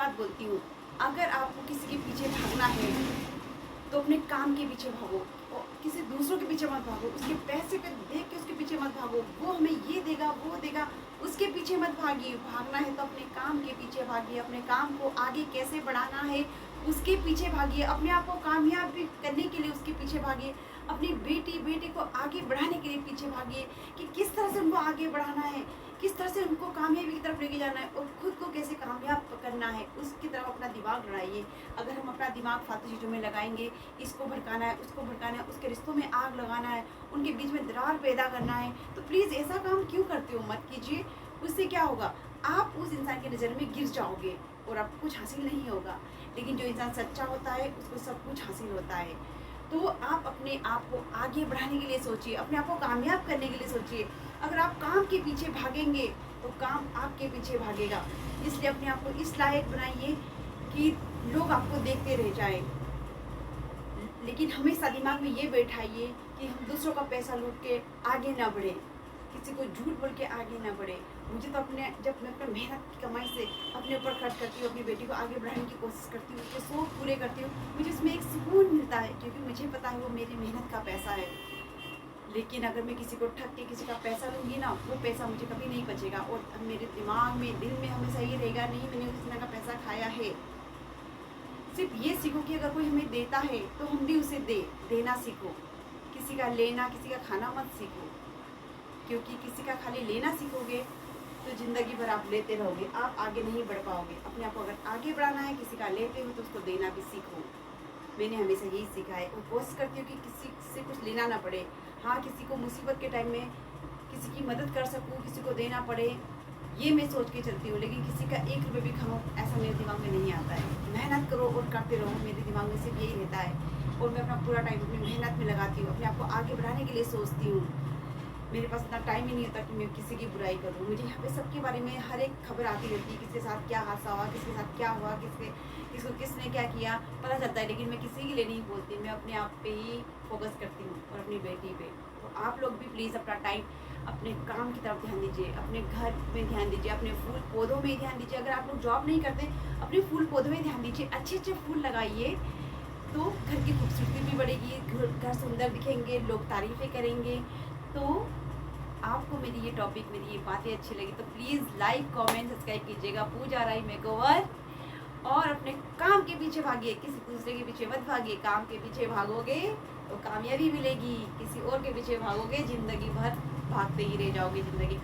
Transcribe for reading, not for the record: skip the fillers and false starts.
बात बोलती हूँ, अगर आपको किसी के पीछे भागना है तो अपने काम के पीछे भागो और किसी दूसरों के पीछे मत भागो। उसके पैसे पे देख के उसके पीछे मत भागो, वो हमें ये देगा वो देगा, उसके पीछे मत भागिए। भागना है तो अपने काम के पीछे भागिए, अपने काम को आगे कैसे बढ़ाना है उसके पीछे भागिए, अपने आप को कामयाब भी करने के लिए उसके पीछे भागिए, अपनी बेटे को आगे बढ़ाने के लिए पीछे भागिए कि किस तरह से उनको आगे बढ़ाना है, किस तरह से उनको कामयाबी की तरफ लेके जाना है और खुद को कैसे कामयाब करना है, उसकी तरफ अपना दिमाग लड़ाइए। अगर हम अपना दिमाग फालतू चीज़ों में लगाएंगे, इसको भड़काना है उसको भड़काना है, उसके रिश्तों में आग लगाना है, उनके बीच में दरार पैदा करना है, तो प्लीज़ ऐसा काम क्यों करते हो, मत कीजिए। उससे क्या होगा, आप उस इंसान की नज़र में गिर जाओगे और आपको कुछ हासिल नहीं होगा। लेकिन जो इंसान सच्चा होता है उसको सब कुछ हासिल होता है। तो आप अपने आप को आगे बढ़ाने के लिए सोचिए, अपने आप को कामयाब करने के लिए सोचिए। अगर आप काम के पीछे भागेंगे तो काम आपके पीछे भागेगा। इसलिए अपने आप को इस लायक बनाइए कि लोग आपको देखते रह जाएं। लेकिन हमेशा दिमाग में ये बैठाइए कि हम दूसरों का पैसा लूट के आगे ना बढ़े, किसी को झूठ बोल के आगे ना बढ़े। मुझे तो जब मैं अपने मेहनत की कमाई से अपने ऊपर खर्च करती हूँ, अपनी बेटी को आगे बढ़ाने की कोशिश करती हूँ, उसके शौक पूरे करती हूँ, मुझे उसमें एक सुकून मिलता है क्योंकि मुझे पता है वो मेरी मेहनत का पैसा है। लेकिन अगर मैं किसी को ठग के किसी का पैसा लूँगी ना, वो पैसा मुझे कभी नहीं बचेगा और मेरे दिमाग में दिल में हमेशा ये रहेगा, नहीं मैंने उस तरह का पैसा खाया है। सिर्फ ये सीखो कि अगर कोई हमें देता है तो हम भी उसे देना सीखो। किसी का लेना किसी का खाना मत सीखो, क्योंकि किसी का खाली लेना सीखोगे तो ज़िंदगी भर आप लेते रहोगे, आप आगे नहीं बढ़ पाओगे। अपने आप को अगर आगे बढ़ाना है, किसी का लेते हो तो उसको देना भी सीखो। मैंने हमेशा यही सीखा है और कोशिश करती हूँ कि किसी से कुछ लेना ना पड़े। हाँ, किसी को मुसीबत के टाइम में किसी की मदद कर सकूँ, किसी को देना पड़े, ये मैं सोच के चलती हूँ। लेकिन किसी का 1 रुपये भी खाऊँ ऐसा मेरे दिमाग में नहीं आता है। मेहनत करो और करते रहो, मेरे दिमाग में सिर्फ यही रहता है और मैं अपना पूरा टाइम अपनी मेहनत में लगाती हूँ, अपने आप को आगे बढ़ाने के लिए सोचती हूँ। मेरे पास इतना टाइम ही नहीं होता कि मैं किसी की बुराई करूँ। मुझे यहाँ पे सबके बारे में हर एक खबर आती रहती है, किसके साथ क्या हादसा हुआ, किसके साथ क्या हुआ, किसको किसने क्या किया, पता चलता है। लेकिन मैं किसी के लिए नहीं बोलती, मैं अपने आप पे ही फोकस करती हूँ और अपनी बेटी पे। तो आप लोग भी प्लीज़ अपना टाइम अपने काम की तरफ ध्यान दीजिए, अपने घर में ध्यान दीजिए, अपने फूल पौधों में ध्यान दीजिए। अगर आप लोग जॉब नहीं करते, अपने फूल पौधों में ध्यान दीजिए, अच्छे अच्छे फूल लगाइए तो घर की खूबसूरती भी बढ़ेगी, घर सुंदर दिखेंगे, लोग तारीफ़ें करेंगे। तो आपको मेरी ये टॉपिक, मेरी ये बातें अच्छी लगी तो प्लीज़ लाइक कमेंट सब्सक्राइब कीजिएगा। पूजा राय मेकओवर। और अपने काम के पीछे भागिए, किसी दूसरे के पीछे मत भागिए। काम के पीछे भागोगे तो कामयाबी मिलेगी, किसी और के पीछे भागोगे ज़िंदगी भर भागते ही रह जाओगे, ज़िंदगी खराब।